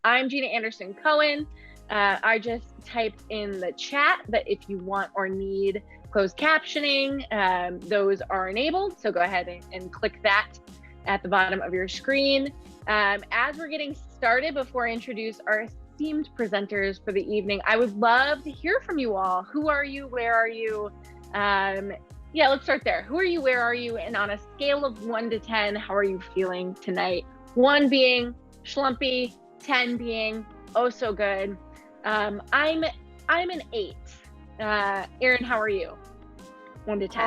I'm Gina Anderson Cohen. I just typed in the chat that if you want or need closed captioning, those are enabled. So go ahead and click that at the bottom of your screen. As we're getting started, before I introduce our esteemed presenters for the evening, I would love to hear from you all. Who are you? Where are you? Yeah, let's start there. Who are you? Where are you? And on a scale of 1 to 10, how are you feeling tonight? 1 being schlumpy, 10 being oh so good. I'm an 8. Erin, how are you? 1 to 10.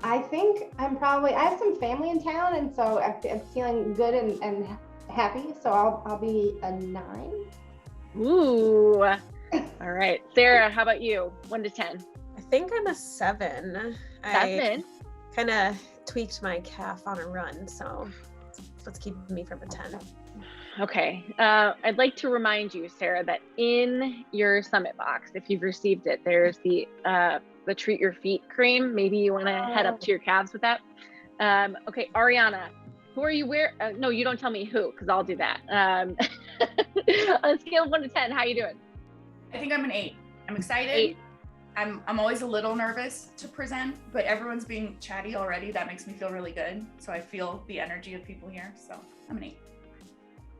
I think I have some family in town, and so I'm feeling good and happy. So I'll be a 9. Ooh. All right, Sarah, how about you? 1 to 10. I think I'm a 7. 7. I kind of tweaked my calf on a run, so let's keep me from a 10. Okay. I'd like to remind you, Sarah, that in your summit box, if you've received it, there's the Treat Your Feet cream. Maybe you want to head up to your calves with that. Okay, Ariana, who are you? Where? No, you don't tell me who, because I'll do that. On a scale of 1 to 10, how you doing? I think I'm an 8. I'm excited. 8. I'm always a little nervous to present, but everyone's being chatty already. That makes me feel really good. So I feel the energy of people here. So I'm an 8.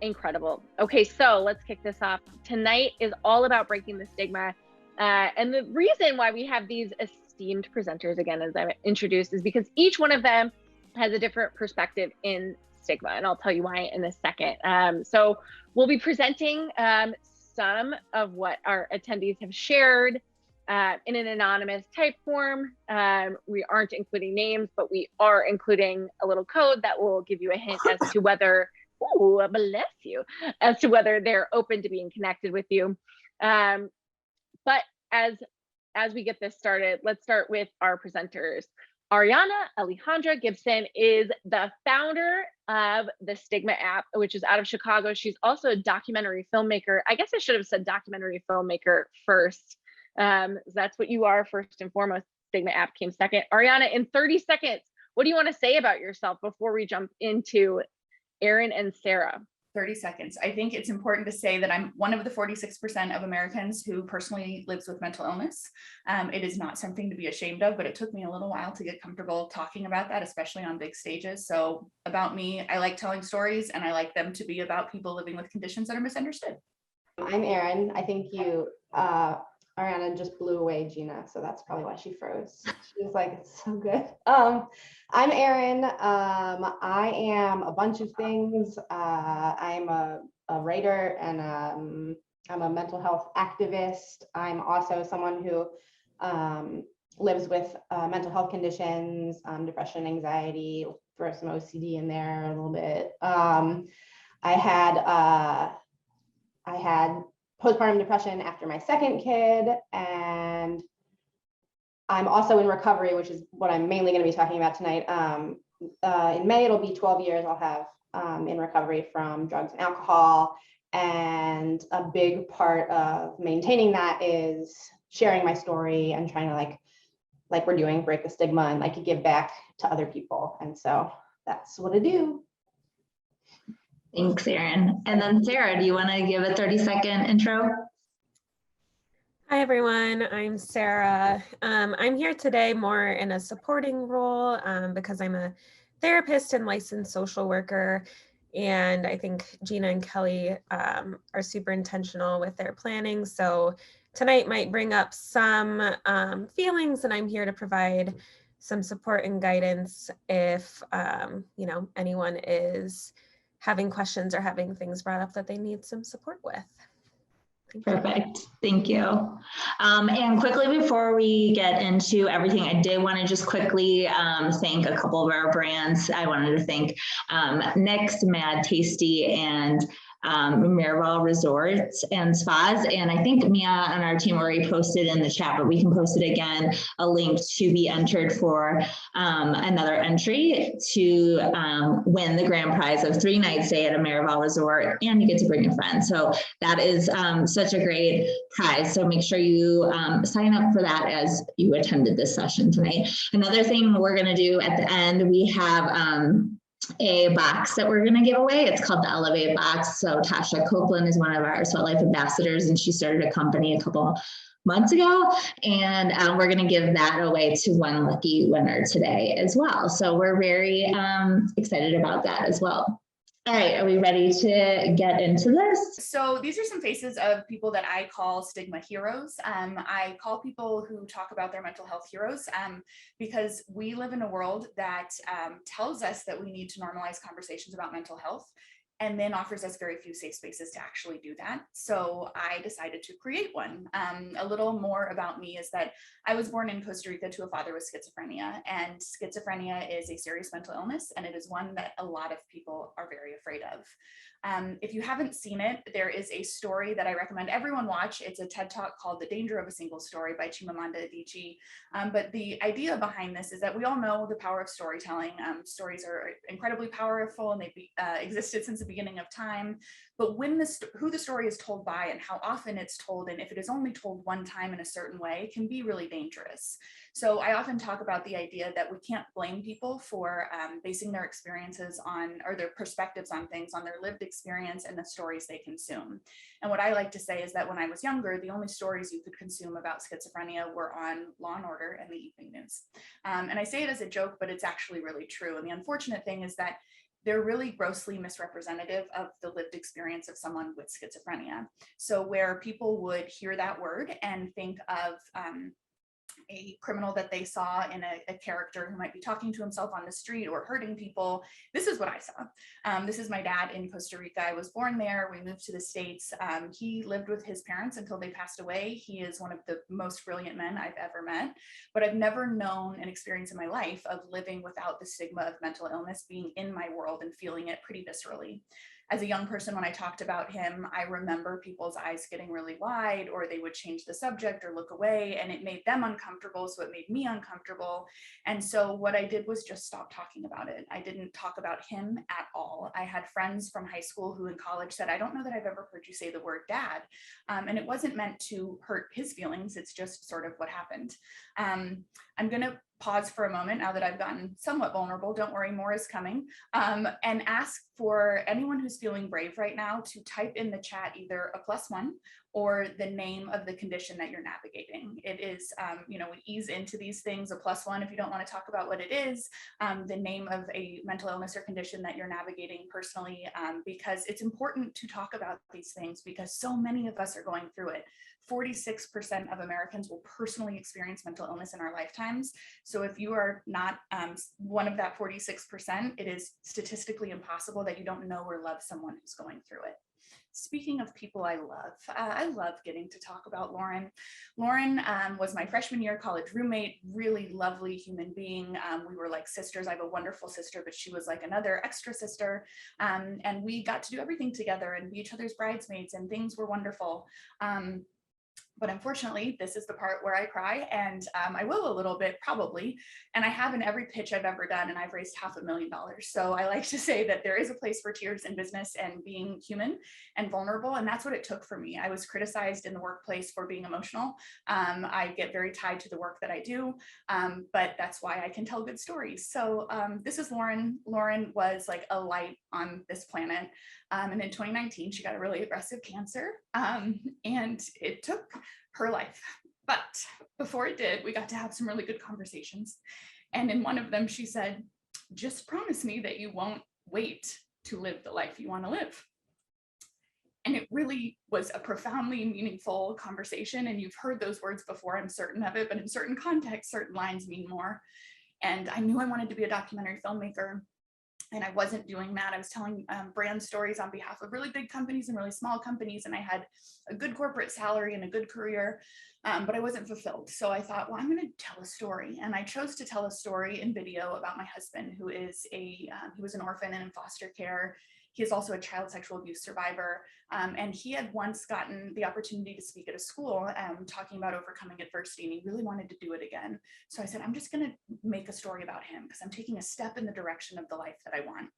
Incredible. Okay, so let's kick this off. Tonight is all about breaking the stigma. And the reason why we have these esteemed presenters, again, as I introduced, is because each one of them has a different perspective in stigma. And I'll tell you why in a second. So we'll be presenting some of what our attendees have shared in an anonymous type form. We aren't including names, but we are including a little code that will give you a hint as to whether, ooh, bless you, as to whether they're open to being connected with you. But as we get this started, let's start with our presenters. Ariana Alejandra Gibson is the founder of the Stigma app, which is out of Chicago. She's also a documentary filmmaker. I guess I should have said documentary filmmaker first. That's what you are first and foremost. Stigma app came second. Ariana, in 30 seconds, what do you want to say about yourself before we jump into Erin and Sarah? 30 seconds. I think it's important to say that I'm one of the 46% of Americans who personally lives with mental illness. It is not something to be ashamed of, but it took me a little while to get comfortable talking about that, especially on big stages. So about me, I like telling stories, and I like them to be about people living with conditions that are misunderstood. I'm Erin. I think Ariana just blew away Gina, so that's probably why she froze. She was like, it's so good. I'm Erin. I am a bunch of things. I'm a writer, and I'm a mental health activist. I'm also someone who lives with mental health conditions, depression, anxiety, throw some OCD in there a little bit. I had postpartum depression after my second kid, and I'm also in recovery, which is what I'm mainly going to be talking about tonight. In May, it'll be 12 years I'll have in recovery from drugs and alcohol, and a big part of maintaining that is sharing my story and trying to like we're doing, break the stigma and give back to other people. And so that's what I do. Thanks, Erin. And then Sarah, do you want to give a 30-second intro? Hi, everyone. I'm Sarah. I'm here today more in a supporting role because I'm a therapist and licensed social worker. And I think Gina and Kelly are super intentional with their planning. So tonight might bring up some feelings, and I'm here to provide some support and guidance if anyone is having questions or having things brought up that they need some support with. Perfect. Thank you. And quickly, before we get into everything, I did want to just quickly thank a couple of our brands. I wanted to thank Nick's, Mad Tasty, and Miraval Resorts and Spas. And I think Mia on our team already posted in the chat, but we can post it again, a link to be entered for another entry to win the grand prize of 3 nights stay at a Miraval Resort, and you get to bring a friend. So that is such a great prize. So make sure you sign up for that as you attended this session tonight. Another thing we're going to do at the end, we have a box that we're going to give away. It's called the Elevate box. So Tasha Copeland is one of our Sweat Life ambassadors, and she started a company a couple months ago, and we're going to give that away to one lucky winner today as well. So we're very excited about that as well. All right, are we ready to get into this? So these are some faces of people that I call Stigma Heroes. I call people who talk about their mental health heroes because we live in a world that tells us that we need to normalize conversations about mental health, and then offers us very few safe spaces to actually do that. So I decided to create one. A little more about me is that I was born in Costa Rica to a father with schizophrenia, and schizophrenia is a serious mental illness, and it is one that a lot of people are very afraid of. If you haven't seen it, there is a story that I recommend everyone watch. It's a TED Talk called The Danger of a Single Story by Chimamanda Adichie. But the idea behind this is that we all know the power of storytelling. Stories are incredibly powerful, and they've existed since the beginning of time. But when who the story is told by and how often it's told, and if it is only told one time in a certain way, can be really dangerous. So I often talk about the idea that we can't blame people for basing their experiences on, or their perspectives on things, on their lived experience and the stories they consume. And what I like to say is that when I was younger, the only stories you could consume about schizophrenia were on Law and Order and the evening news. And I say it as a joke, but it's actually really true. And the unfortunate thing is that they're really grossly misrepresentative of the lived experience of someone with schizophrenia. So where people would hear that word and think of a criminal that they saw in a character who might be talking to himself on the street or hurting people. This is what I saw. This is my dad in Costa Rica. I was born there. We moved to the States. He lived with his parents until they passed away. He is one of the most brilliant men I've ever met, but I've never known an experience in my life of living without the stigma of mental illness being in my world and feeling it pretty viscerally. As a young person, when I talked about him, I remember people's eyes getting really wide, or they would change the subject or look away, and it made them uncomfortable, so it made me uncomfortable. And so what I did was just stop talking about it. I didn't talk about him at all. I had friends from high school who in college said, I don't know that I've ever heard you say the word dad. And it wasn't meant to hurt his feelings. It's just sort of what happened. I'm going to pause for a moment now that I've gotten somewhat vulnerable. Don't worry, more is coming. And ask for anyone who's feeling brave right now to type in the chat either a +1 or the name of the condition that you're navigating. It is, we ease into these things, a +1 if you don't want to talk about what it is, the name of a mental illness or condition that you're navigating personally, because it's important to talk about these things because so many of us are going through it. 46% of Americans will personally experience mental illness in our lifetimes. So if you are not one of that 46%, it is statistically impossible that you don't know or love someone who's going through it. Speaking of people I love getting to talk about Lauren. Lauren was my freshman year college roommate, really lovely human being. We were like sisters. I have a wonderful sister, but she was like another extra sister. And we got to do everything together and be each other's bridesmaids, and things were wonderful. But unfortunately, this is the part where I cry, and I will a little bit probably, and I have in every pitch I've ever done, and I've raised $500,000. So I like to say that there is a place for tears in business and being human and vulnerable, and that's what it took for me. I was criticized in the workplace for being emotional. I get very tied to the work that I do, but that's why I can tell good stories. So this is Lauren. Lauren was like a light on this planet. And in 2019, she got a really aggressive cancer, and it took her life. But before it did, we got to have some really good conversations. And in one of them, she said, just promise me that you won't wait to live the life you want to live. And it really was a profoundly meaningful conversation. And you've heard those words before, I'm certain of it, but in certain contexts, certain lines mean more. And I knew I wanted to be a documentary filmmaker. And I wasn't doing that. I was telling brand stories on behalf of really big companies and really small companies. And I had a good corporate salary and a good career, but I wasn't fulfilled. So I thought, well, I'm going to tell a story. And I chose to tell a story in video about my husband, who is he was an orphan and in foster care. He is also a child sexual abuse survivor. And he had once gotten the opportunity to speak at a school talking about overcoming adversity, and he really wanted to do it again. So I said, I'm just going to make a story about him because I'm taking a step in the direction of the life that I want.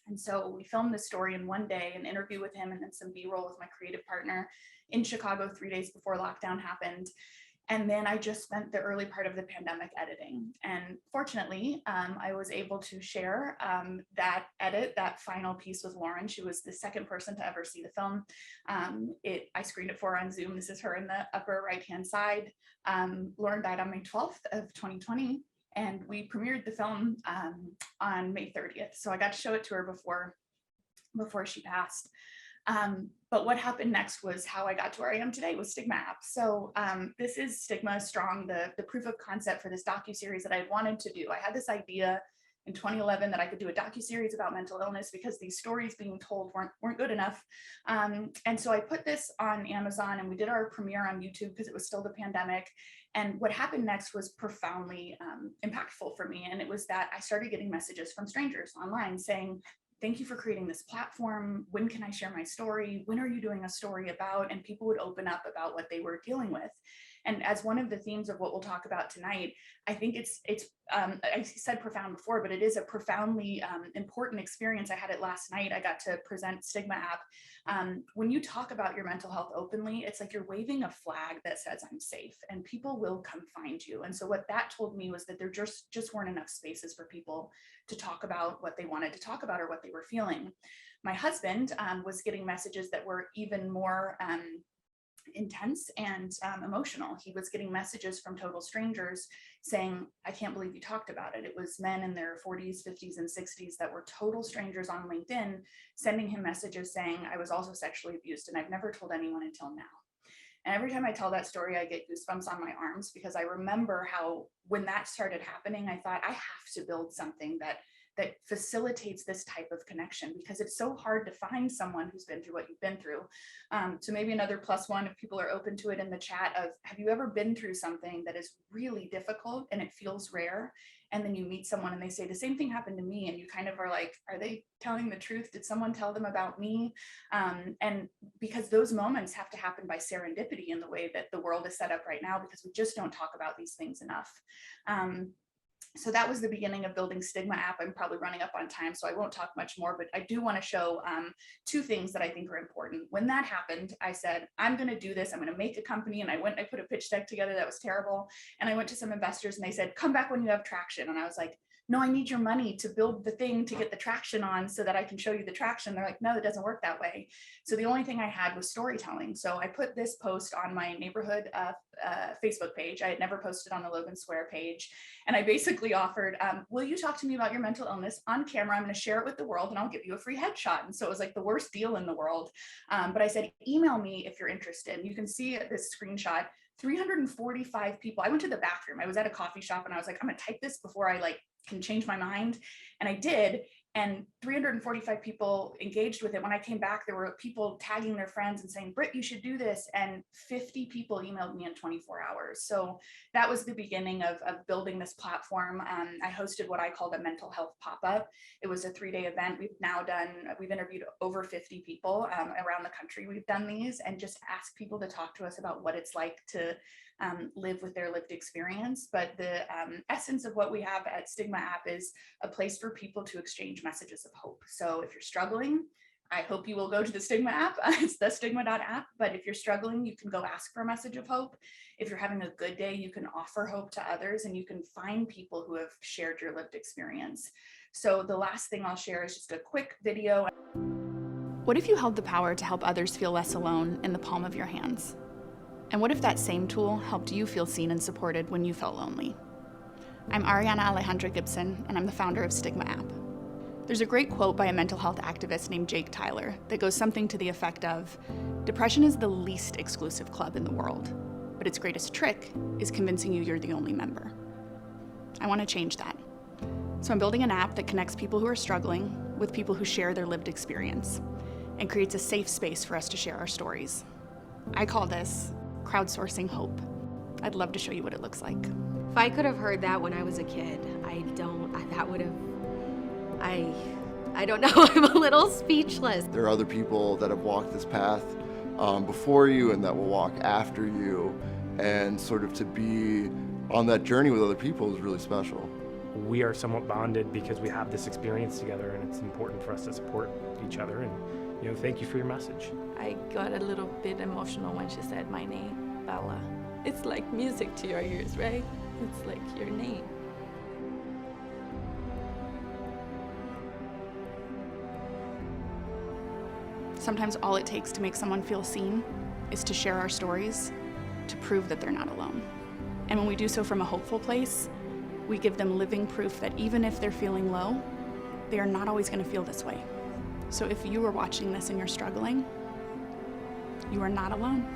And so we filmed this story in one day, an interview with him, and then some B-roll with my creative partner in Chicago 3 days before lockdown happened. And then I just spent the early part of the pandemic editing. And fortunately, I was able to share that edit, that final piece with Lauren. She was the second person to ever see the film. I screened it for her on Zoom. This is her in the upper right-hand side. Lauren died on May 12th of 2020. And we premiered the film on May 30th. So I got to show it to her before she passed. But what happened next was how I got to where I am today with Stigma App. So this is Stigma Strong, the proof of concept for this docuseries that I wanted to do. I had this idea in 2011 that I could do a docuseries about mental illness because these stories being told weren't good enough. And so I put this on Amazon, and we did our premiere on YouTube because it was still the pandemic. And what happened next was profoundly impactful for me. And it was that I started getting messages from strangers online saying, thank you for creating this platform. When can I share my story? When are you doing a story about? And people would open up about what they were dealing with. And as one of the themes of what we'll talk about tonight, I think I said profound before, but it is a profoundly important experience. I had it last night. I got to present Stigma App. When you talk about your mental health openly, it's like you're waving a flag that says I'm safe, and people will come find you. And so what that told me was that there just weren't enough spaces for people to talk about what they wanted to talk about or what they were feeling. My husband was getting messages that were even more intense and emotional. He was getting messages from total strangers saying, I can't believe you talked about it. It was men in their 40s, 50s, and 60s that were total strangers on LinkedIn sending him messages saying, I was also sexually abused and I've never told anyone until now. And every time I tell that story, I get goosebumps on my arms because I remember how when that started happening, I thought I have to build something that facilitates this type of connection, because it's so hard to find someone who's been through what you've been through. So maybe another +1, if people are open to it in the chat, of have you ever been through something that is really difficult and it feels rare, and then you meet someone and they say the same thing happened to me, and you kind of are like, are they telling the truth? Did someone tell them about me? And because those moments have to happen by serendipity in the way that the world is set up right now, because we just don't talk about these things enough. So that was the beginning of building Stigma App. I'm probably running up on time, so I won't talk much more, but I do want to show 2 things that I think are important. When that happened, I said, I'm going to do this. I'm going to make a company. And I put a pitch deck together that was terrible. And I went to some investors and they said, come back when you have traction. And I was like, no, I need your money to build the thing to get the traction on so that I can show you the traction. They're like, no, it doesn't work that way. So the only thing I had was storytelling. So I put this post on my neighborhood Facebook page. I had never posted on the Logan Square page. And I basically offered, will you talk to me about your mental illness on camera? I'm going to share it with the world and I'll give you a free headshot. And so it was like the worst deal in the world. But I said, email me if you're interested. And you can see this screenshot, 345 people. I went to the bathroom. I was at a coffee shop and I was like, I'm going to type this before I can change my mind. And I did. And 345 people engaged with it. When I came back, there were people tagging their friends and saying, Britt, you should do this. And 50 people emailed me in 24 hours. So that was the beginning of building this platform. I hosted what I called a mental health pop-up. It was a 3-day event. We've interviewed over 50 people around the country. We've done these and just asked people to talk to us about what it's like to live with their lived experience. But the essence of what we have at Stigma App is a place for people to exchange messages of hope. So if you're struggling, I hope you will go to the Stigma App. It's the stigma.app. But if you're struggling, you can go ask for a message of hope. If you're having a good day, you can offer hope to others and you can find people who have shared your lived experience. So the last thing I'll share is just a quick video. What if you held the power to help others feel less alone in the palm of your hands? And what if that same tool helped you feel seen and supported when you felt lonely? I'm Ariana Alejandra Gibson, and I'm the founder of Stigma App. There's a great quote by a mental health activist named Jake Tyler that goes something to the effect of, depression is the least exclusive club in the world, but its greatest trick is convincing you you're the only member. I want to change that. So I'm building an app that connects people who are struggling with people who share their lived experience and creates a safe space for us to share our stories. I call this crowdsourcing hope. I'd love to show you what it looks like. If I could have heard that when I was a kid, I don't know, I'm a little speechless. There are other people that have walked this path before you and that will walk after you, and sort of to be on that journey with other people is really special. We are somewhat bonded because we have this experience together, and it's important for us to support each other. And thank you for your message. I got a little bit emotional when she said my name, Bella. It's like music to your ears, right? It's like your name. Sometimes all it takes to make someone feel seen is to share our stories, to prove that they're not alone. And when we do so from a hopeful place, we give them living proof that even if they're feeling low, they are not always going to feel this way. So if you are watching this and you're struggling, you are not alone.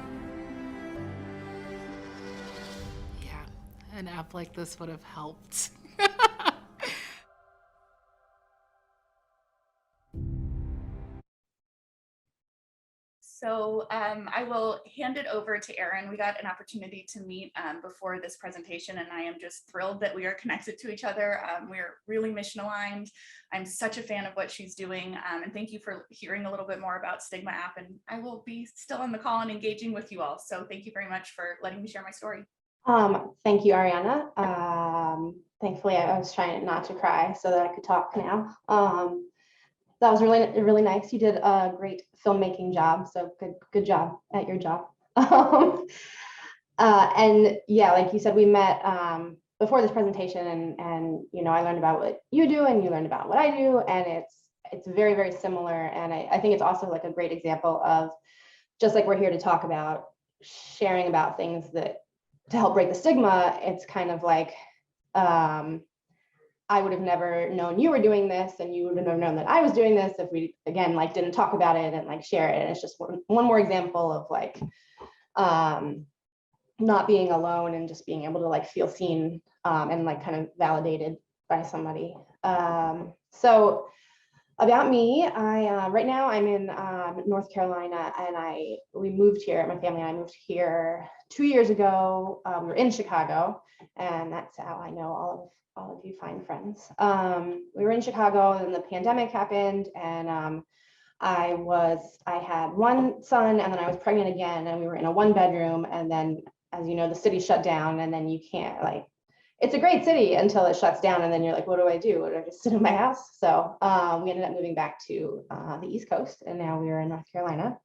Yeah, an app like this would have helped. So I will hand it over to Erin. We got an opportunity to meet before this presentation, and I am just thrilled that we are connected to each other. We're really mission aligned. I'm such a fan of what she's doing, and thank you for hearing a little bit more about Stigma app, and I will be still on the call and engaging with you all. So thank you very much for letting me share my story. Thank you, Ariana. Thankfully, I was trying not to cry so that I could talk now. That was really nice. You did a great filmmaking job, so good job at your job. And yeah, like you said, we met before this presentation, and you know, I learned about what you do and you learned about what I do, and it's very, very similar. And I think it's also like a great example of, just like we're here to talk about sharing about things that to help break the stigma. It's kind of like I would have never known you were doing this, and you would have never known that I was doing this if we, again, like didn't talk about it and like share it. And it's just one more example of like not being alone and just being able to like feel seen and like kind of validated by somebody. So about me, I right now I'm in North Carolina, and we moved here. My family and I moved here 2 years ago. We were in Chicago, and that's how I know all of you fine friends. We were in Chicago, and then the pandemic happened, and I had one son, and then I was pregnant again, and we were in a 1-bedroom, and then, as you know, the city shut down, and then you can't, like, it's a great city until it shuts down, and then you're like, what do I do? Do I just sit in my house? So we ended up moving back to the East Coast, and now we are in North Carolina.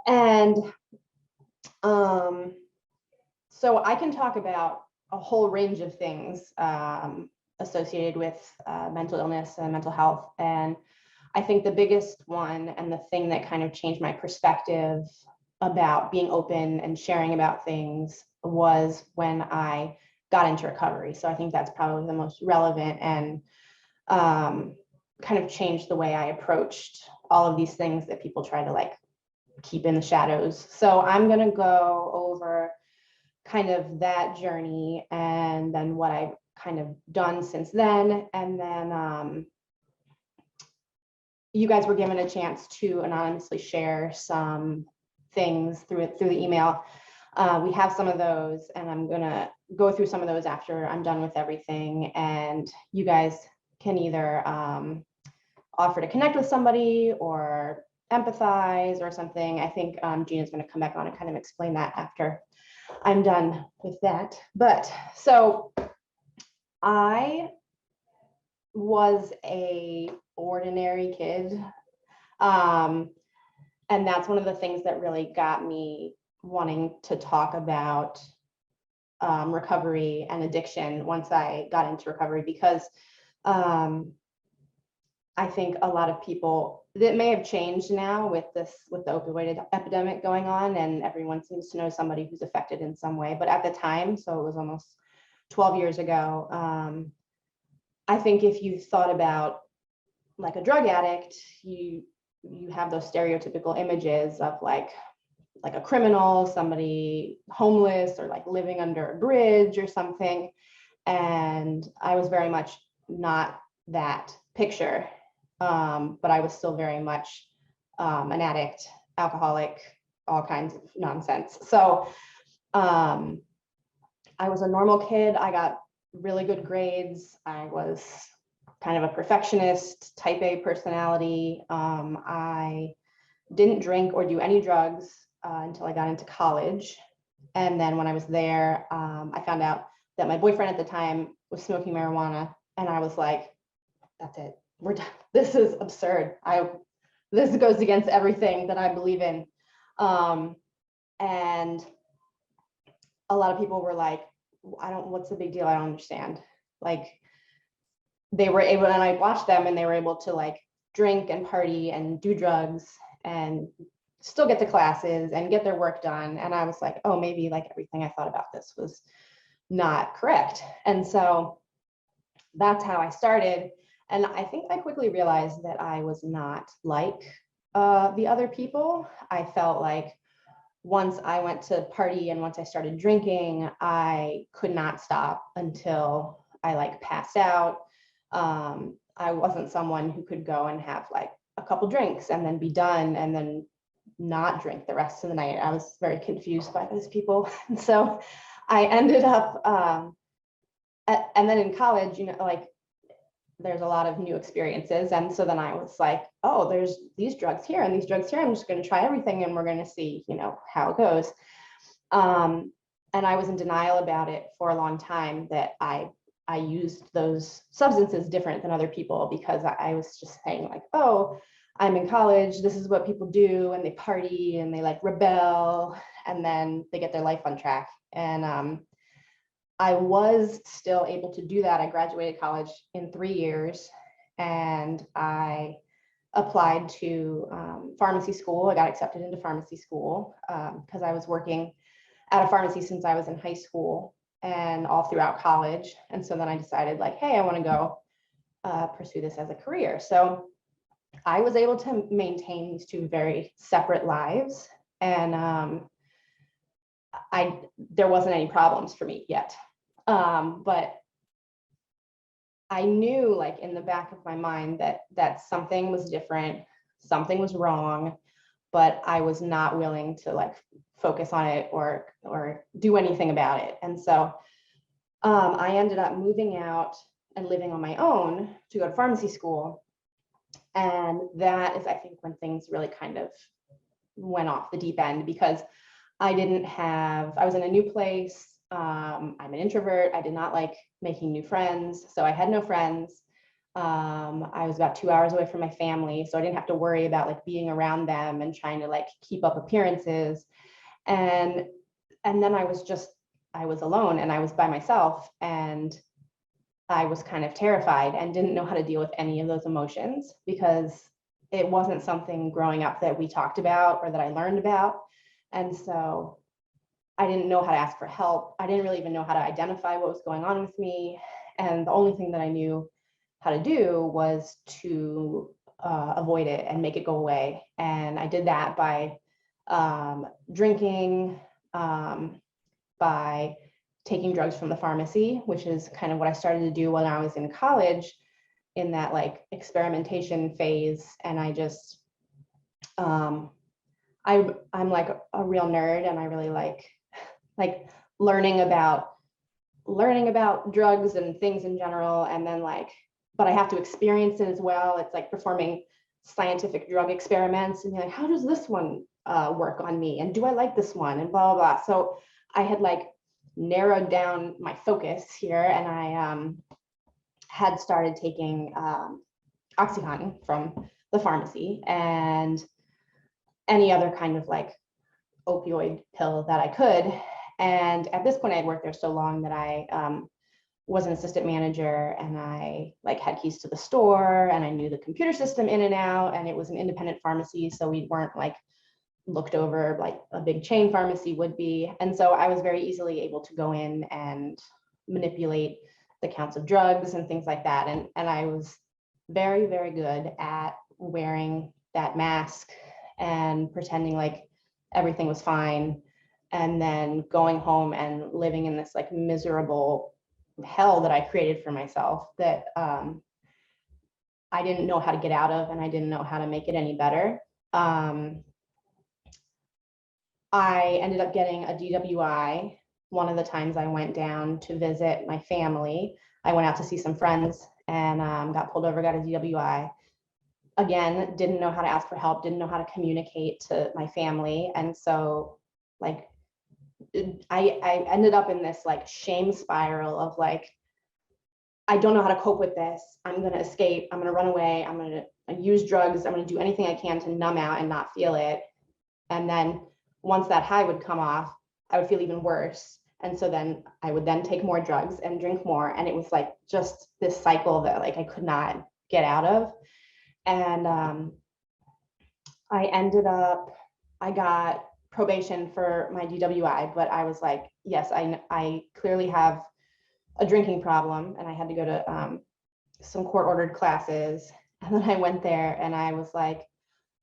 And so I can talk about a whole range of things associated with mental illness and mental health. And I think the biggest one, and the thing that kind of changed my perspective about being open and sharing about things, was when I got into recovery. So I think that's probably the most relevant and kind of changed the way I approached all of these things that people try to like keep in the shadows. So I'm going to go over kind of that journey, and then what I've kind of done since then. And then you guys were given a chance to anonymously share some things through the email. We have some of those, and I'm gonna go through some of those after I'm done with everything. And you guys can either offer to connect with somebody or empathize or something. I think Gina's gonna come back on and kind of explain that after I'm done with that. But so I was a ordinary kid. And that's one of the things that really got me wanting to talk about recovery and addiction once I got into recovery, because I think a lot of people, that may have changed now with the opioid epidemic going on, and everyone seems to know somebody who's affected in some way. But at the time, so it was almost 12 years ago, I think if you thought about like a drug addict, you have those stereotypical images of like a criminal, somebody homeless, or like living under a bridge or something. And I was very much not that picture, but I was still very much an addict, alcoholic, all kinds of nonsense. So I was a normal kid. I got really good grades. I was kind of a perfectionist, type A personality. I didn't drink or do any drugs until I got into college. And then when I was there, I found out that my boyfriend at the time was smoking marijuana. And I was like, that's it, we're done. This is absurd. This goes against everything that I believe in. And a lot of people were like, what's the big deal? I don't understand. Like, they were able, and I watched them, and they were able to like drink and party and do drugs and still get to classes and get their work done. And I was like, oh, maybe like everything I thought about this was not correct. And so that's how I started. And I think I quickly realized that I was not like the other people. I felt like once I went to party and once I started drinking, I could not stop until I like passed out. I wasn't someone who could go and have like a couple drinks and then be done and then not drink the rest of the night. I was very confused by those people. And so I ended up, and then in college, you know, like there's a lot of new experiences. And so then I was like, oh, there's these drugs here and these drugs here. I'm just going to try everything and we're going to see, you know, how it goes. And I was in denial about it for a long time, that I used those substances different than other people, because I was just saying like, oh, I'm in college, this is what people do, and they party and they like rebel and then they get their life on track. And I was still able to do that. I graduated college in 3 years and I applied to pharmacy school. I got accepted into pharmacy school because I was working at a pharmacy since I was in high school and all throughout college. And so then I decided like, hey, I want to go pursue this as a career. So I was able to maintain these two very separate lives, and there wasn't any problems for me yet. But I knew like in the back of my mind that something was different, something was wrong, but I was not willing to like focus on it or do anything about it. And so I ended up moving out and living on my own to go to pharmacy school. And that is, I think, when things really kind of went off the deep end, because I was in a new place. I'm an introvert. I did not like making new friends. So I had no friends. I was about 2 hours away from my family. So I didn't have to worry about like being around them and trying to like keep up appearances. And then I was alone and I was by myself, and I was kind of terrified and didn't know how to deal with any of those emotions, because it wasn't something growing up that we talked about or that I learned about. And so I didn't know how to ask for help. I didn't really even know how to identify what was going on with me. And the only thing that I knew how to do was to avoid it and make it go away. And I did that by drinking, by taking drugs from the pharmacy, which is kind of what I started to do when I was in college, in that like experimentation phase. And I just, I'm like a real nerd, and I really like learning about drugs and things in general. And then like, but I have to experience it as well. It's like performing scientific drug experiments and be like, how does this one work on me? And do I like this one? And blah, blah, blah. So I had like narrowed down my focus here, and I had started taking Oxycontin from the pharmacy and any other kind of like opioid pill that I could. And at this point, I had worked there so long that I was an assistant manager, and I like had keys to the store, and I knew the computer system in and out, and it was an independent pharmacy. So we weren't like looked over like a big chain pharmacy would be. And so I was very easily able to go in and manipulate the counts of drugs and things like that. And I was very, very good at wearing that mask and pretending like everything was fine, and then going home and living in this like miserable hell that I created for myself that I didn't know how to get out of, and I didn't know how to make it any better. I ended up getting a DWI. One of the times I went down to visit my family, I went out to see some friends and got pulled over, got a DWI. Again, didn't know how to ask for help, didn't know how to communicate to my family. And so like, I ended up in this like shame spiral of like, I don't know how to cope with this. I'm going to escape. I'm going to run away. I'm going to use drugs. I'm going to do anything I can to numb out and not feel it. And then once that high would come off, I would feel even worse. And so then I would then take more drugs and drink more. And it was like just this cycle that like I could not get out of. And I got probation for my DWI, but I was like, yes, I clearly have a drinking problem. And I had to go to some court ordered classes. And then I went there and I was like,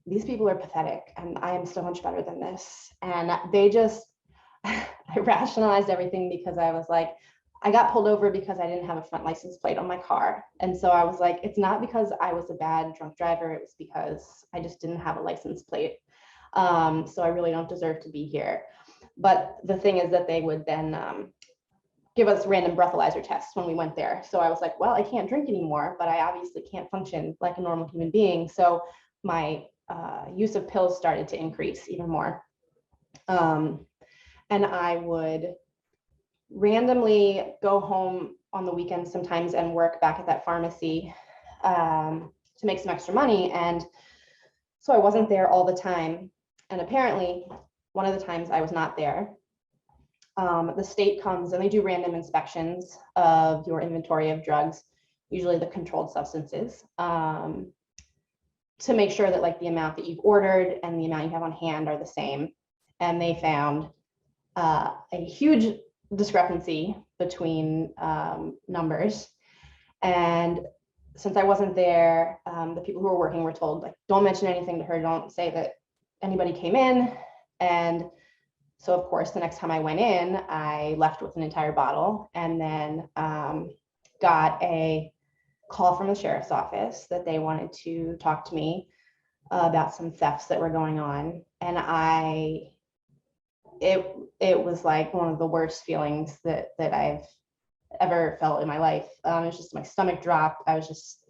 these people are pathetic and I am so much better than this. And they just, I rationalized everything because I was like, I got pulled over because I didn't have a front license plate on my car. And so I was like, it's not because I was a bad drunk driver. It was because I just didn't have a license plate. So I really don't deserve to be here. But the thing is that they would then give us random breathalyzer tests when we went there. So I was like, well, I can't drink anymore, but I obviously can't function like a normal human being. So my use of pills started to increase even more. And I would randomly go home on the weekends sometimes and work back at that pharmacy to make some extra money. And so I wasn't there all the time. And apparently, one of the times I was not there, the state comes and they do random inspections of your inventory of drugs, usually the controlled substances, to make sure that like the amount that you've ordered and the amount you have on hand are the same. And they found a huge discrepancy between numbers. And since I wasn't there, the people who were working were told, like, don't mention anything to her, don't say that anybody came in. And so of course, the next time I went in, I left with an entire bottle and then got a call from the sheriff's office that they wanted to talk to me about some thefts that were going on. And it was like one of the worst feelings that I've ever felt in my life. It was just my stomach dropped. I was just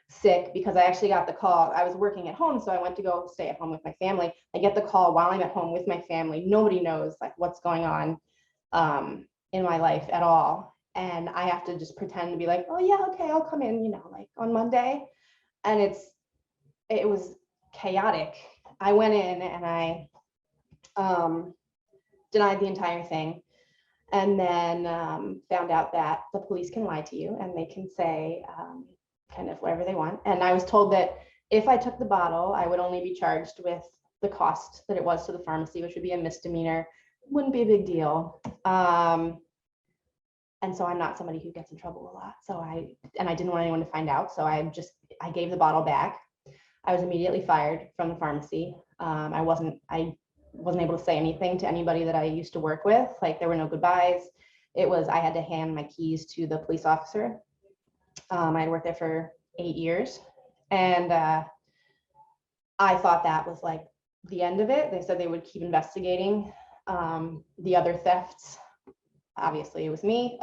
sick because I actually got the call. I was working at home, so I went to go stay at home with my family. I get the call while I'm at home with my family. Nobody knows like what's going on in my life at all. And I have to just pretend to be like, oh yeah, okay, I'll come in, you know, like on Monday. And it was chaotic. I went in and I denied the entire thing. And then found out that the police can lie to you and they can say kind of whatever they want. And I was told that if I took the bottle, I would only be charged with the cost that it was to the pharmacy, which would be a misdemeanor. Wouldn't be a big deal. And so I'm not somebody who gets in trouble a lot. So I didn't want anyone to find out. So I gave the bottle back. I was immediately fired from the pharmacy. I wasn't able to say anything to anybody that I used to work with. Like there were no goodbyes. I had to hand my keys to the police officer. I had worked there for 8 years. And I thought that was like the end of it. They said they would keep investigating the other thefts. Obviously it was me.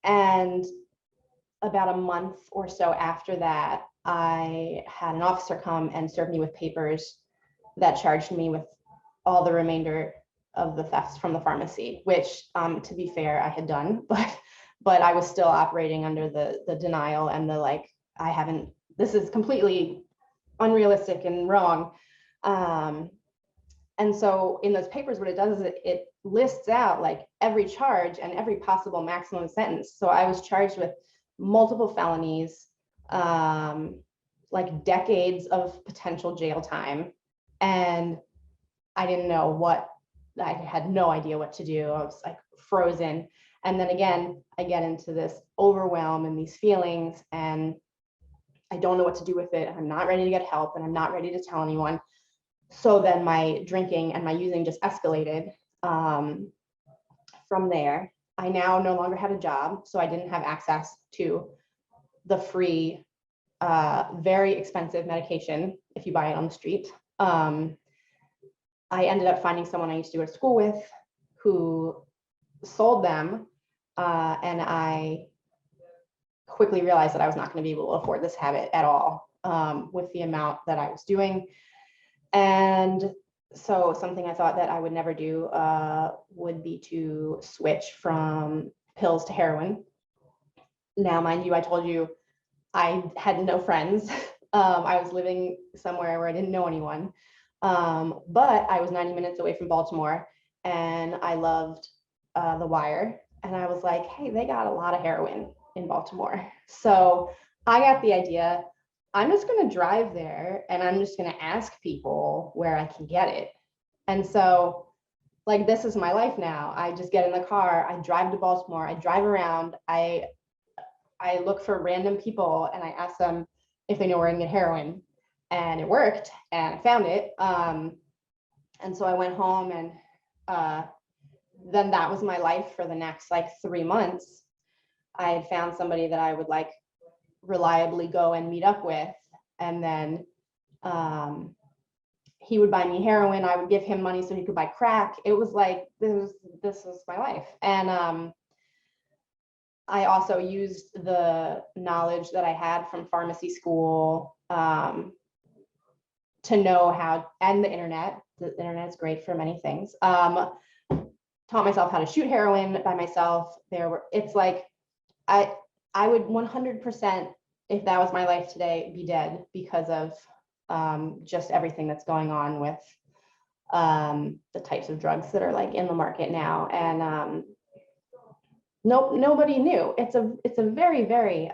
And about a month or so after that, I had an officer come and serve me with papers that charged me with all the remainder of the thefts from the pharmacy, which to be fair, I had done, but I was still operating under the denial and the like, this is completely unrealistic and wrong. And so in those papers, what it does is it lists out like every charge and every possible maximum sentence. So I was charged with multiple felonies, like decades of potential jail time. And I didn't know I had no idea what to do. I was like frozen. And then again, I get into this overwhelm and these feelings and I don't know what to do with it. I'm not ready to get help and I'm not ready to tell anyone. So then my drinking and my using just escalated. From there, I now no longer had a job. So I didn't have access to the free, very expensive medication if you buy it on the street. I ended up finding someone I used to go to school with who sold them. And I quickly realized that I was not going to be able to afford this habit at all with the amount that I was doing. And so something I thought that I would never do would be to switch from pills to heroin. Now, mind you, I told you I had no friends. I was living somewhere where I didn't know anyone. But I was 90 minutes away from Baltimore and I loved The Wire, and I was like, hey, they got a lot of heroin in Baltimore. So I got the idea, I'm just going to drive there and I'm just going to ask people where I can get it. And so, like, this is my life now. I just get in the car, I drive to Baltimore, I drive around, I look for random people and I ask them if they know where I can get heroin. And it worked, and I found it. And so I went home, and then that was my life for the next like 3 months. I had found somebody that I would like reliably go and meet up with, and then he would buy me heroin. I would give him money so he could buy crack. It was like, this was my life. And I also used the knowledge that I had from pharmacy school to know how, and the internet is great for many things. Taught myself how to shoot heroin by myself. It's like, I would 100%, if that was my life today, be dead because of just everything that's going on with the types of drugs that are like in the market now. And nobody knew. It's a very, very,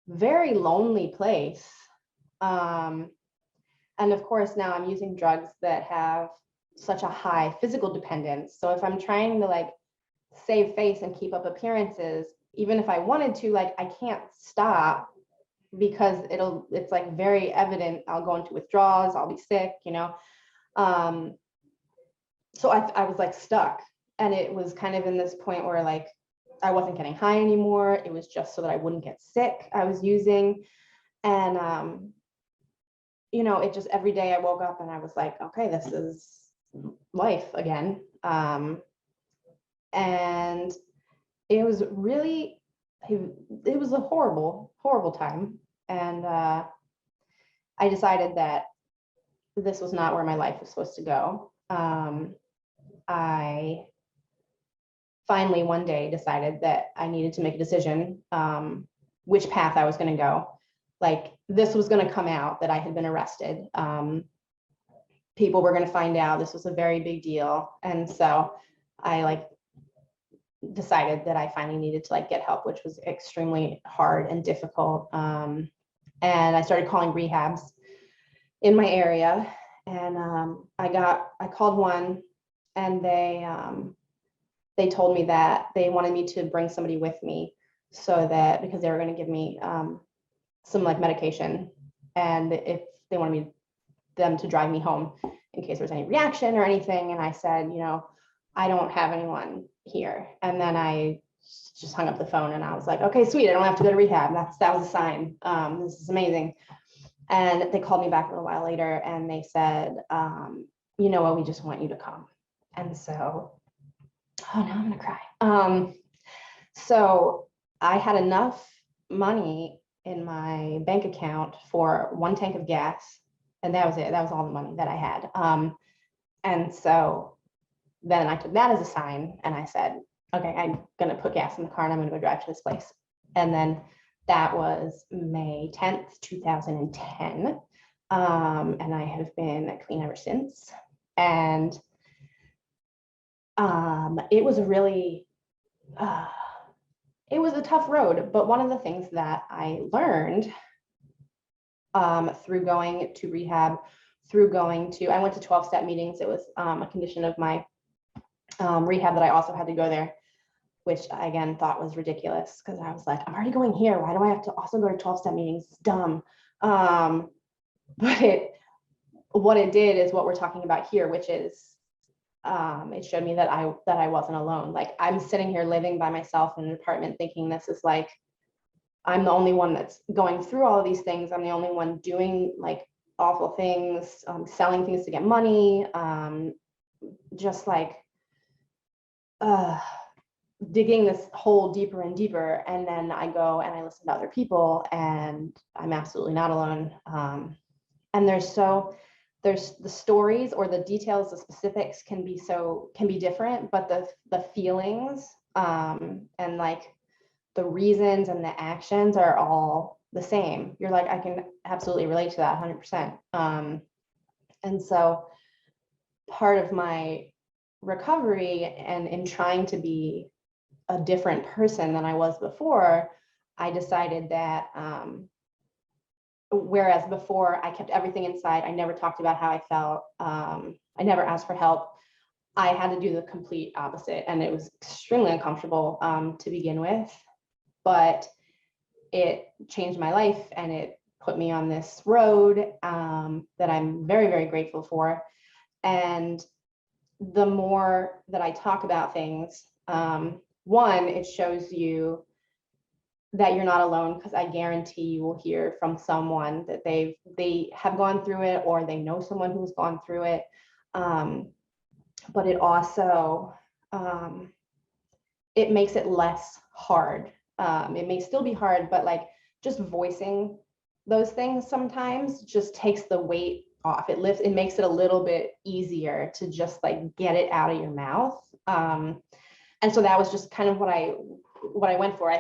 very lonely place. And of course, now I'm using drugs that have such a high physical dependence. So if I'm trying to like save face and keep up appearances, even if I wanted to, like, I can't stop because it's like very evident. I'll go into withdrawals, I'll be sick, you know? So I was like stuck, and it was kind of in this point where like, I wasn't getting high anymore. It was just so that I wouldn't get sick. I was using, and you know, it just, every day I woke up and I was like, okay, this is life again. And it was really, it was a horrible, horrible time. And I decided that this was not where my life was supposed to go. I finally one day decided that I needed to make a decision, which path I was going to go. Like, this was going to come out that I had been arrested. People were going to find out. This was a very big deal. And so I like decided that I finally needed to like get help, which was extremely hard and difficult. And I started calling rehabs in my area, and I called one, and they told me that they wanted me to bring somebody with me, so that, because they were going to give me some like medication, and if they wanted them to drive me home in case there was any reaction or anything. And I said, you know, I don't have anyone here. And then I just hung up the phone, and I was like, okay, sweet, I don't have to go to rehab. That was a sign. This is amazing. And they called me back a little while later, and they said, you know what, we just want you to come. And so, oh, now I'm gonna cry. So I had enough money in my bank account for 1 tank of gas, and that was it. That was all the money that I had. And so then I took that as a sign, and I said, okay, I'm gonna put gas in the car and I'm gonna go drive to this place. And then that was May 10th, 2010. And I have been clean ever since. And it was a really, it was a tough road, but one of the things that I learned through going to rehab, I went to 12-step meetings. It was a condition of my rehab that I also had to go there, which I again thought was ridiculous, because I was like, I'm already going here. Why do I have to also go to 12-step meetings? It's dumb. But what it did is what we're talking about here, which is it showed me that I wasn't alone. Like, I'm sitting here living by myself in an apartment thinking this is like, I'm the only one that's going through all of these things. I'm the only one doing like awful things, selling things to get money, just like digging this hole deeper and deeper. And then I go and I listen to other people, and I'm absolutely not alone. And there's the stories or the details, the specifics can be different, but the feelings and like the reasons and the actions are all the same. You're like, I can absolutely relate to that 100%. And so part of my recovery and in trying to be a different person than I was before, I decided that whereas before I kept everything inside, I never talked about how I felt, I never asked for help, I had to do the complete opposite. And it was extremely uncomfortable to begin with, but it changed my life and it put me on this road that I'm very, very grateful for. And the more that I talk about things, one, it shows you that you're not alone, because I guarantee you will hear from someone that they have gone through it or they know someone who's gone through it. But it also, it makes it less hard. It may still be hard, but like just voicing those things sometimes just takes the weight off. It makes it a little bit easier to just like get it out of your mouth. And so that was just kind of what I went for.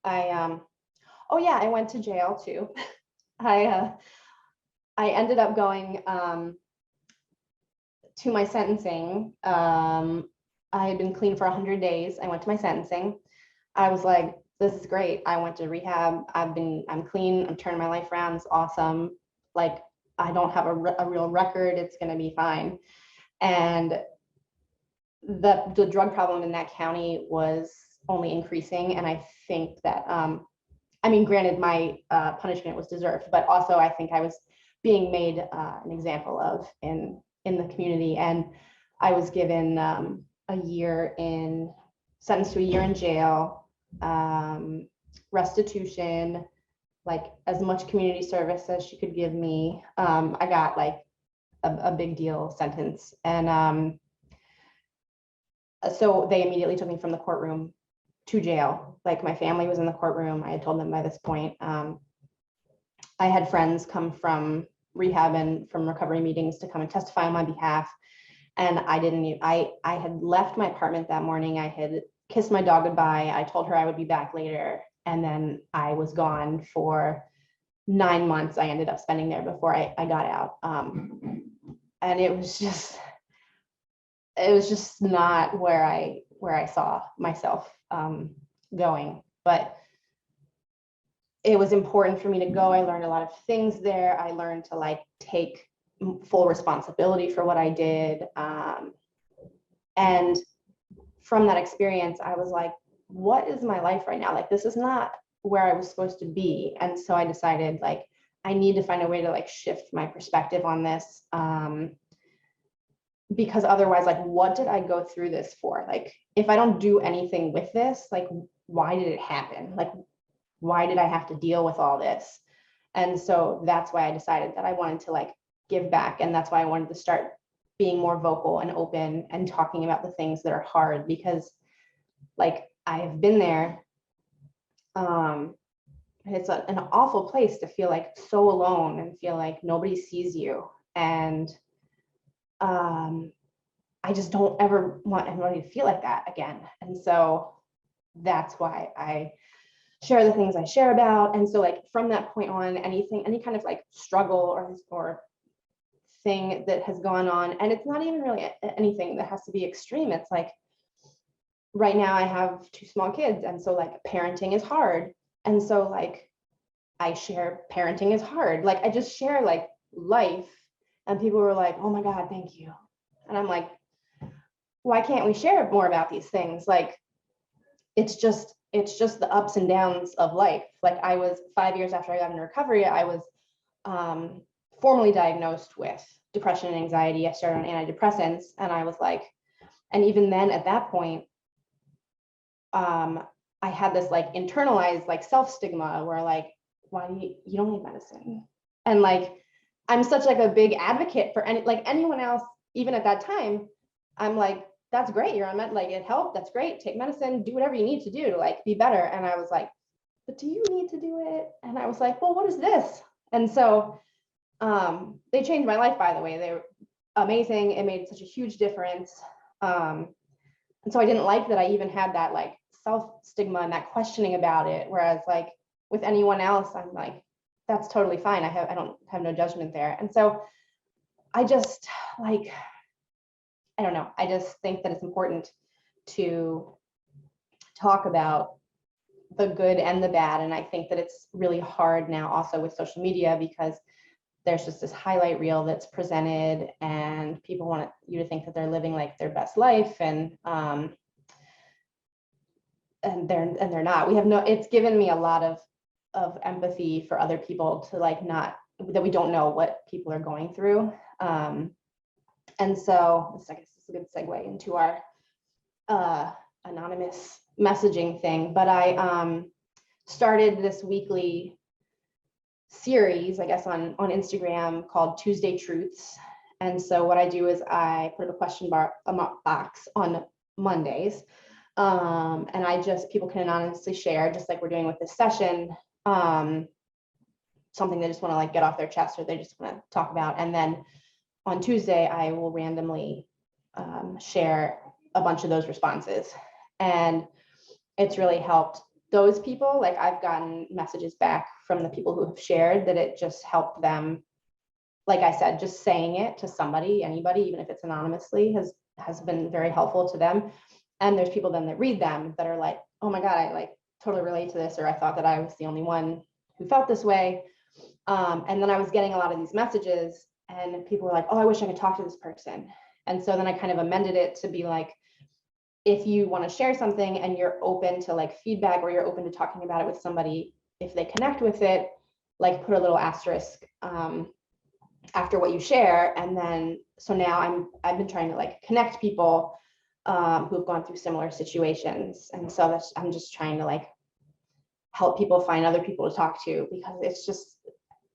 Oh yeah, I went to jail too. I ended up going to my sentencing. I had been clean for 100 days. I went to my sentencing. I was like, this is great. I went to rehab. I'm clean. I'm turning my life around. It's awesome. Like, I don't have a real record. It's going to be fine. And the drug problem in that county was only increasing. And I think that, I mean, granted, my punishment was deserved, but also I think I was being made an example of in the community. And I was given sentenced to a year in jail, restitution, like as much community service as she could give me. I got like a big deal sentence. And so they immediately took me from the courtroom to jail. Like my family was in the courtroom. I had told them by this point. I had friends come from rehab and from recovery meetings to come and testify on my behalf. And I had left my apartment that morning. I had kissed my dog goodbye. I told her I would be back later. And then I was gone for 9 months. I ended up spending there before I got out. And it was just not where I saw myself going. But it was important for me to go. I learned a lot of things there. I learned to like take full responsibility for what I did. And from that experience, I was like, what is my life right now? Like, this is not where I was supposed to be. And so I decided like, I need to find a way to like shift my perspective on this. Because otherwise, like, what did I go through this for? Like, if I don't do anything with this, like, why did it happen? Like, why did I have to deal with all this? And so that's why I decided that I wanted to like give back. And that's why I wanted to start being more vocal and open and talking about the things that are hard, because like I have been there. It's an awful place to feel like so alone and feel like nobody sees you. And I just don't ever want anybody to feel like that again. And so that's why I share the things I share about. And so like from that point on, any kind of like struggle or thing that has gone on, and it's not even really anything that has to be extreme. It's like right now I have 2 small kids, and so like parenting is hard. And so like I share parenting is hard. Like I just share like life, and people were like, oh my God, thank you. And I'm like, why can't we share more about these things? Like it's just the ups and downs of life. Like I was 5 years after I got into recovery, I was formally diagnosed with depression and anxiety. I started on antidepressants, and I was like, and even then at that point, I had this like internalized like self stigma where like, why do you don't need medicine? And like, I'm such like a big advocate for anyone else, even at that time, I'm like, that's great. You're on med, like it helped. That's great. Take medicine, do whatever you need to do to like be better. And I was like, but do you need to do it? And I was like, well, what is this? And so they changed my life, by the way. They were amazing. It made such a huge difference. And so I didn't like that I even had that like self stigma and that questioning about it. Whereas like with anyone else, I'm like, that's totally fine. I don't have no judgment there. And so I just like, I don't know. I just think that it's important to talk about the good and the bad. And I think that it's really hard now also with social media, because there's just this highlight reel that's presented and people want you to think that they're living like their best life, and they're not. It's given me a lot of empathy for other people, to like, not that we don't know what people are going through. And so I guess it's a good segue into our anonymous messaging thing. But I started this weekly series, I guess, on Instagram called Tuesday Truths. And so what I do is I put up a question box on Mondays. And people can anonymously share, just like we're doing with this session, something they just want to like get off their chest, or they just want to talk about. And then on Tuesday, I will randomly share a bunch of those responses. And it's really helped those people. Like, I've gotten messages back from the people who have shared that it just helped them. Like I said, just saying it to somebody, anybody, even if it's anonymously, has been very helpful to them. And there's people then that read them that are like, oh my God, I like totally relate to this, or I thought that I was the only one who felt this way. And then I was getting a lot of these messages, and people were like, oh, I wish I could talk to this person. And so then I kind of amended it to be like, if you want to share something and you're open to like feedback, or you're open to talking about it with somebody, if they connect with it, like put a little asterisk after what you share. And then, so now I've been trying to like connect people who have gone through similar situations. And so I'm just trying to like help people find other people to talk to, because it's just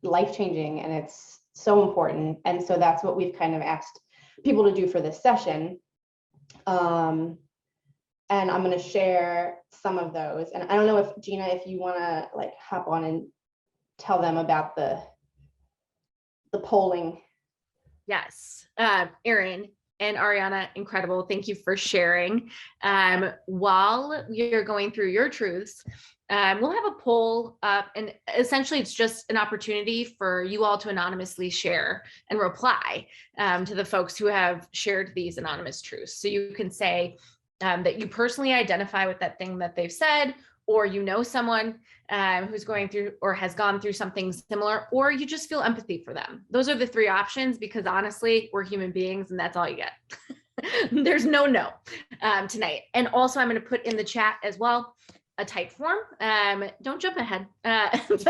life-changing and it's so important. And so that's what we've kind of asked people to do for this session. And I'm going to share some of those. And I don't know if Gina, if you want to like hop on and tell them about the polling. Yes, Erin and Ariana, incredible. Thank you for sharing. While you're going through your truths, we'll have a poll up, and essentially it's just an opportunity for you all to anonymously share and reply to the folks who have shared these anonymous truths. So you can say that you personally identify with that thing that they've said, or you know someone who's going through or has gone through something similar, or you just feel empathy for them. Those are the three options, because honestly, we're human beings and that's all you get. There's no tonight. And also I'm going to put in the chat as well a type form. Don't jump ahead. But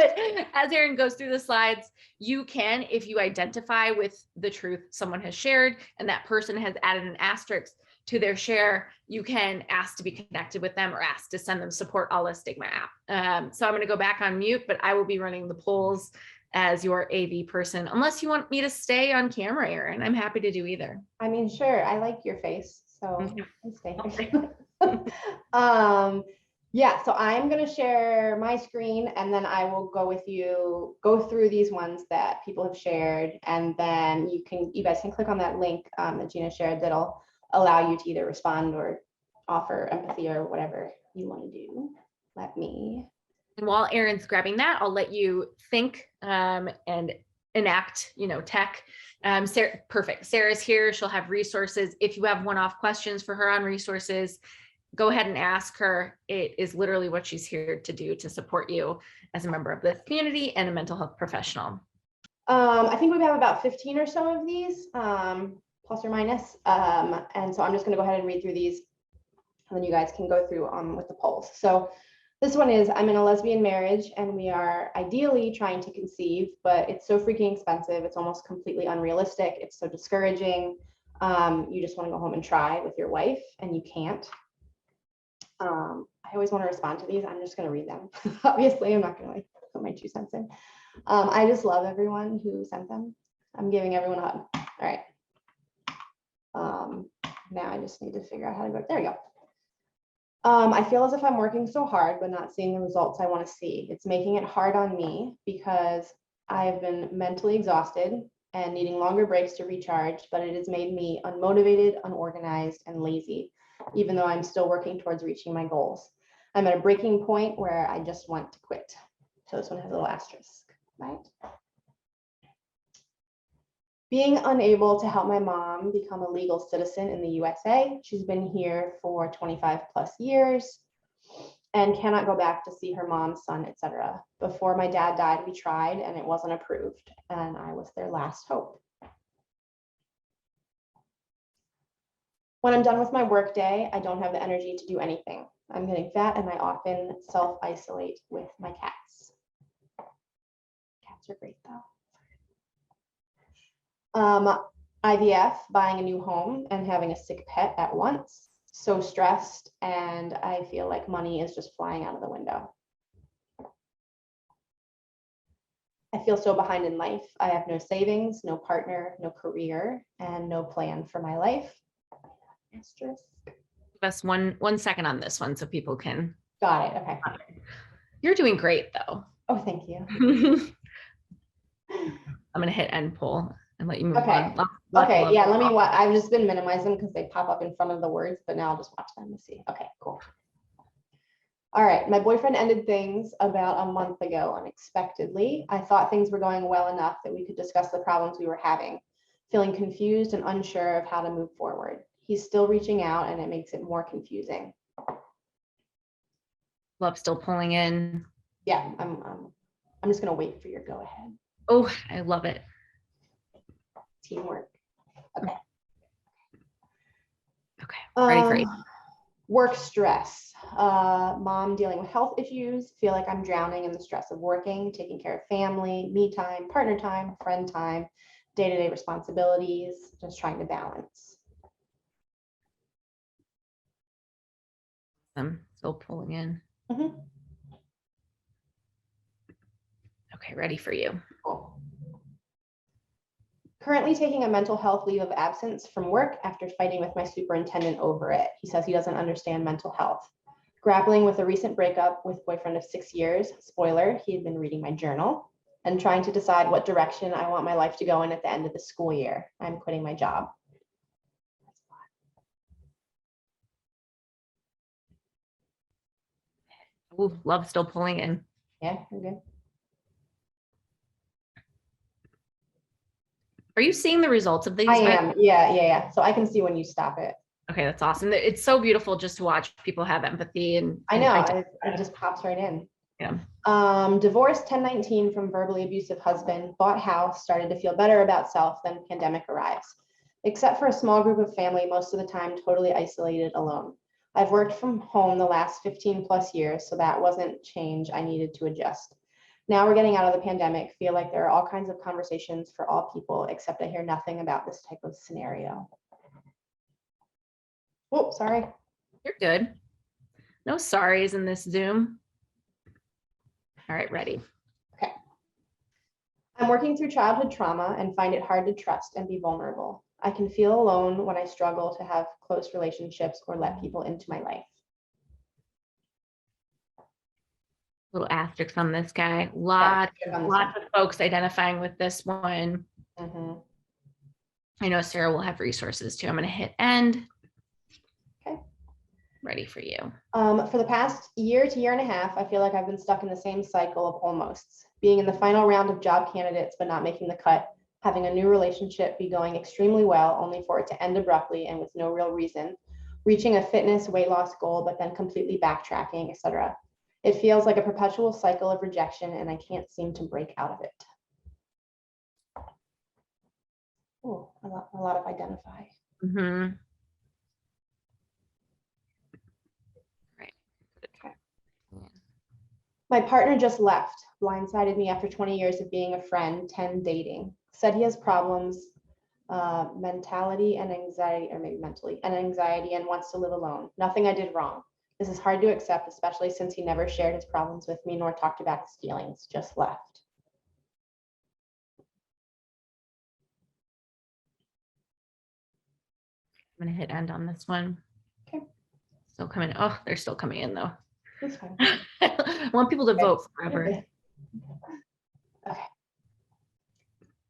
as Erin goes through the slides, you can, if you identify with the truth someone has shared and that person has added an asterisk to their share, you can ask to be connected with them or ask to send them support a la Stigma app. So I'm going to go back on mute, but I will be running the polls as your AV person, unless you want me to stay on camera, Erin. I'm happy to do either. I mean, sure. I like your face, so stay here. Yeah, so I'm going to share my screen, and then I will go through these ones that people have shared, and then you guys can click on that link that Gina shared that'll allow you to either respond or offer empathy or whatever you want to do. And while Erin's grabbing that, I'll let you think and enact, tech. Sarah, perfect. Sarah's here. She'll have resources. If you have one-off questions for her on resources, go ahead and ask her. It is literally what she's here to do, to support you as a member of this community and a mental health professional. I think we have about 15 or so of these, plus or minus. And so I'm just going to go ahead and read through these, and then you guys can go through with the polls. So this one is, I'm in a lesbian marriage and we are ideally trying to conceive, but it's so freaking expensive. It's almost completely unrealistic. It's so discouraging. You just want to go home and try with your wife and you can't. I always want to respond to these. I'm just going to read them. Obviously, I'm not going to like put my 2 cents in. I just love everyone who sent them. I'm giving everyone a hug. All right. Now I just need to figure out how to go. There we go. I feel as if I'm working so hard, but not seeing the results I want to see. It's making it hard on me because I've been mentally exhausted and needing longer breaks to recharge, but it has made me unmotivated, unorganized, and lazy, even though I'm still working towards reaching my goals. I'm at a breaking point where I just want to quit. So this one has a little asterisk, right? Being unable to help my mom become a legal citizen in the USA. She's been here for 25 plus years and cannot go back to see her mom, son, etc. Before my dad died, we tried and it wasn't approved, and I was their last hope. When I'm done with my work day, I don't have the energy to do anything. I'm getting fat and I often self-isolate with my cats. Cats are great though. IVF, buying a new home and having a sick pet at once. So stressed, and I feel like money is just flying out of the window. I feel so behind in life. I have no savings, no partner, no career, and no plan for my life. Asterisk. Give us one second on this one so people can. Got it. Okay. You're doing great though. Oh, thank you. I'm gonna hit end poll and let you move Okay. on. Okay. Yeah. Let me. I've just been minimizing them because they pop up in front of the words, but now I'll just watch them to see. Okay. Cool. All right. My boyfriend ended things about a month ago unexpectedly. I thought things were going well enough that we could discuss the problems we were having, feeling confused and unsure of how to move forward. He's still reaching out and it makes it more confusing. Love still pulling in. Yeah, I'm just gonna wait for your go ahead. Oh, I love it. Teamwork. Okay. Okay. Ready for you. Work stress. Mom dealing with health issues. Feel like I'm drowning in the stress of working, taking care of family, me time, partner time, friend time, day-to-day responsibilities, just trying to balance. I'm still pulling in. Mm-hmm. Okay, ready for you. Cool. Currently taking a mental health leave of absence from work after fighting with my superintendent over it. He says he doesn't understand mental health. Grappling with a recent breakup with boyfriend of 6 years. Spoiler, he had been reading my journal. And trying to decide what direction I want my life to go in at the end of the school year. I'm quitting my job. Ooh, love still pulling in. Yeah, I'm good. Are you seeing the results of these? I am. Yeah. So I can see when you stop it. Okay, that's awesome. It's so beautiful just to watch people have empathy and I know it just pops right in. Yeah. Divorced 1019 from verbally abusive husband, bought house, started to feel better about self, then pandemic arrives. Except for a small group of family, most of the time totally isolated, alone. I've worked from home the last 15 plus years, so that wasn't change I needed to adjust. Now we're getting out of the pandemic, feel like there are all kinds of conversations for all people, except I hear nothing about this type of scenario. Oh, sorry. You're good. No sorries in this Zoom. All right, ready. Okay. I'm working through childhood trauma and find it hard to trust and be vulnerable. I can feel alone when I struggle to have close relationships or let people into my life. Little asterisks on this guy. Lots of folks identifying with this one. Mm-hmm. I know Sarah will have resources too. I'm going to hit end. Okay. Ready for you. For the past year to year and a half, I feel like I've been stuck in the same cycle of almosts. Being in the final round of job candidates, but not making the cut. Having a new relationship be going extremely well, only for it to end abruptly and with no real reason. Reaching a fitness weight loss goal, but then completely backtracking, etc. It feels like a perpetual cycle of rejection, and I can't seem to break out of it. Oh, a lot of identify. Mm-hmm. Right. Okay. My partner just left, blindsided me after 20 years of being a friend, 10 dating. Said he has problems, mentality and anxiety, or maybe mentally, and anxiety, and wants to live alone. Nothing I did wrong. This is hard to accept, especially since he never shared his problems with me nor talked about his feelings, just left. I'm going to hit end on this one. Okay. Still coming. Oh, they're still coming in though. That's fine. I want people to vote forever. Okay.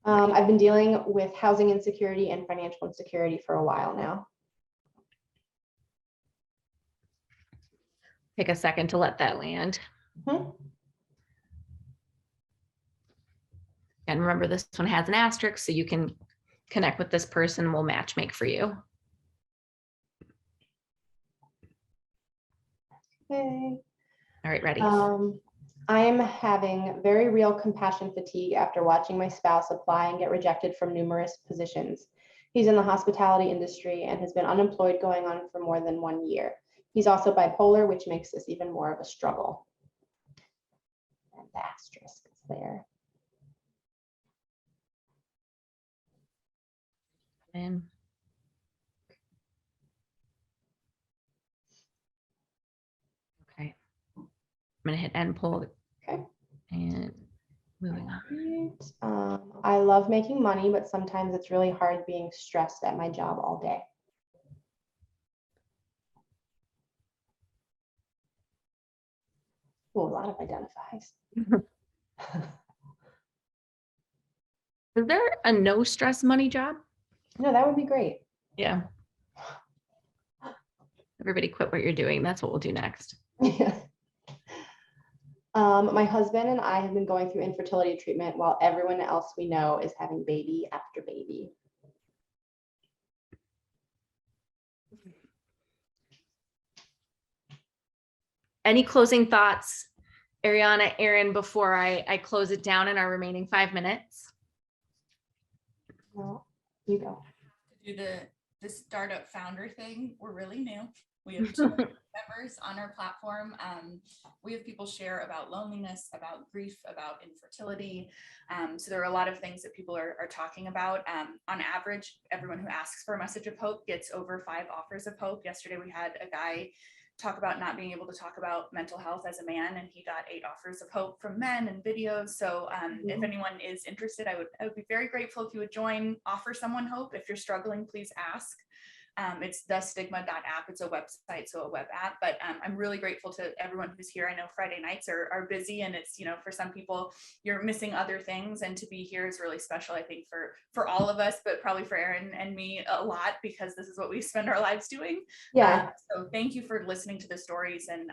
I've been dealing with housing insecurity and financial insecurity for a while now. Take a second to let that land. Mm-hmm. And remember, this one has an asterisk, so you can connect with this person, we'll match make for you. Okay. All right, ready. I am having very real compassion fatigue after watching my spouse apply and get rejected from numerous positions. He's in the hospitality industry and has been unemployed going on for more than 1 year. He's also bipolar, which makes this even more of a struggle. And the asterisk is there. And okay, I'm gonna hit end poll. Okay. And moving on. I love making money, but sometimes it's really hard being stressed at my job all day. Oh, a lot of identifies. Is there a no stress money job? No, that would be great. Yeah. Everybody quit what you're doing. That's what we'll do next. Yeah. My husband and I have been going through infertility treatment while everyone else we know is having baby after baby. Any closing thoughts, Ariana, Erin, before I close it down in our remaining 5 minutes? No, you go. To do the startup founder thing, we're really new. We have 2 members on our platform. We have people share about loneliness, about grief, about infertility. So there are a lot of things that people are talking about. On average, everyone who asks for a message of hope gets over 5 offers of hope. Yesterday, we had a guy talk about not being able to talk about mental health as a man, and he got 8 offers of hope from men and videos. So if anyone is interested, I would be very grateful if you would join, offer someone hope. If you're struggling, please ask. It's thestigma.app. It's a website, so a web app, but I'm really grateful to everyone who's here. I know Friday nights are busy, and it's, for some people you're missing other things, and to be here is really special, I think, for all of us, but probably for Erin and me a lot, because this is what we spend our lives doing. Yeah. So thank you for listening to the stories. And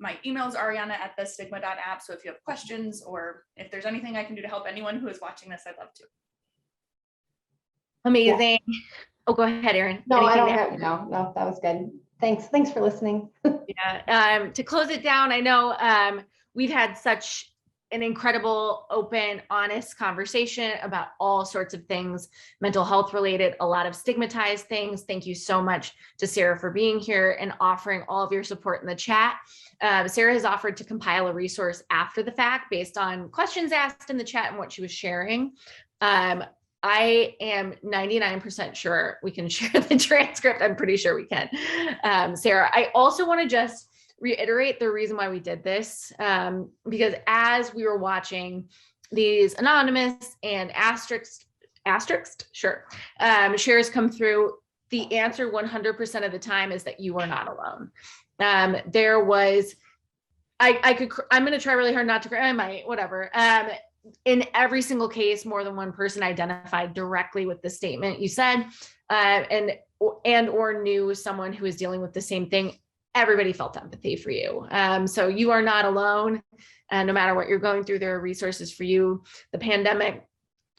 my email is ariana@thestigma.app. So if you have questions, or if there's anything I can do to help anyone who is watching this, I'd love to. Amazing. Yeah. Oh, go ahead, Erin. No, I don't have, no, that was good. Thanks for listening. Yeah. To close it down, I know we've had such an incredible, open, honest conversation about all sorts of things, mental health related, a lot of stigmatized things. Thank you so much to Sarah for being here and offering all of your support in the chat. Sarah has offered to compile a resource after the fact based on questions asked in the chat and what she was sharing. I am 99% sure we can share the transcript. I'm pretty sure we can. Sarah, I also want to just reiterate the reason why we did this, because as we were watching these anonymous and asterisked shares come through, the answer 100% of the time is that you are not alone. There was, I'm going to try really hard not to cry. I might, whatever. In every single case, more than one person identified directly with the statement you said, and or knew someone who is dealing with the same thing. Everybody felt empathy for you. So you are not alone. And no matter what you're going through, there are resources for you. The pandemic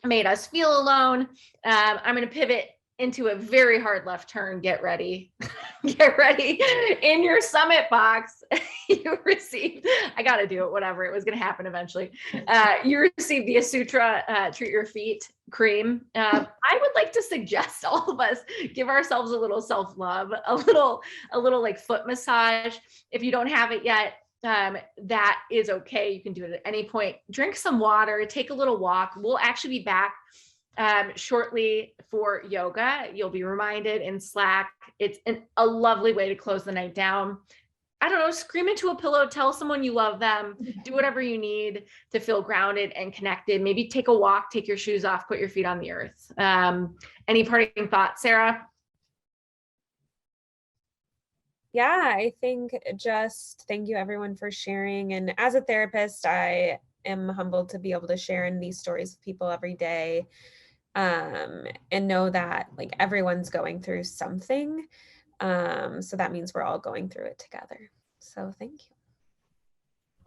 made us feel alone. I'm going to pivot into a very hard left turn. Get ready. Get ready. In your summit box, you received, I got to do it, whatever. It was going to happen eventually. You received the Asutra Treat Your Feet cream. I would like to suggest all of us give ourselves a little self-love, a little like foot massage. If you don't have it yet, that is okay. You can do it at any point. Drink some water, take a little walk. We'll actually be back shortly for yoga. You'll be reminded in Slack. It's a lovely way to close the night down. I don't know, scream into a pillow, tell someone you love them, do whatever you need to feel grounded and connected. Maybe take a walk, take your shoes off, put your feet on the earth. Any parting thoughts, Sarah? Yeah, I think just thank you everyone for sharing. And as a therapist, I am humbled to be able to share in these stories with people every day, and know that like everyone's going through something. So that means we're all going through it together. So thank you.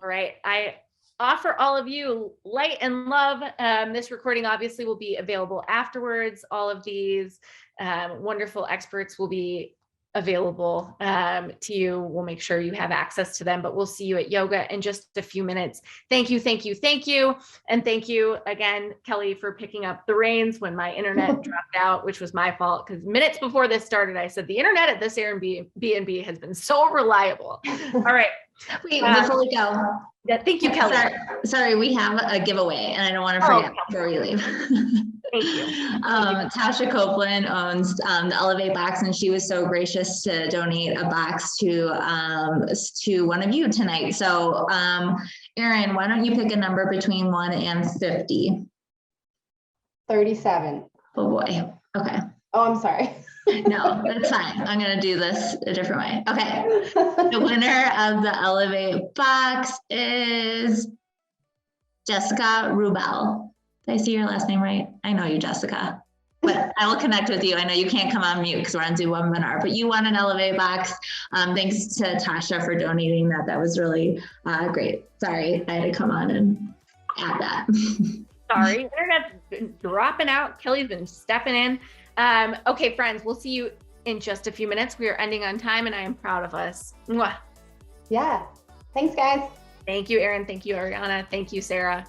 All right. offer all of you light and love. This recording obviously will be available afterwards. All of these wonderful experts will be available to you. We'll make sure you have access to them, but we'll see you at yoga in just a few minutes. Thank you, thank you, thank you. And thank you again, Kelly, for picking up the reins when my internet dropped out, which was my fault, because minutes before this started, I said, the internet at this Airbnb has been so reliable. All right. Wait, before we go. Yeah, thank you, Kelly. Sorry, we have a giveaway and I don't want to forget before we leave. Thank you. Tasha Copeland owns the Elevate box, and she was so gracious to donate a box to one of you tonight. So Erin, why don't you pick a number between 1 and 50? 37. Oh boy. Okay. Oh, I'm sorry. No, that's fine. I'm going to do this a different way. Okay. The winner of the Elevate box is Jessica Rubel. Did I see your last name right? I know you, Jessica, but I will connect with you. I know you can't come on mute because we're on Zoom webinar, but you won an Elevate box. Thanks to Tasha for donating that. That was really great. Sorry, I had to come on and add that. Sorry, internet's been dropping out. Kelly's been stepping in. Okay, friends, we'll see you in just a few minutes. We are ending on time and I am proud of us. Mwah. Yeah. Thanks, guys. Thank you, Erin. Thank you, Ariana. Thank you, Sarah.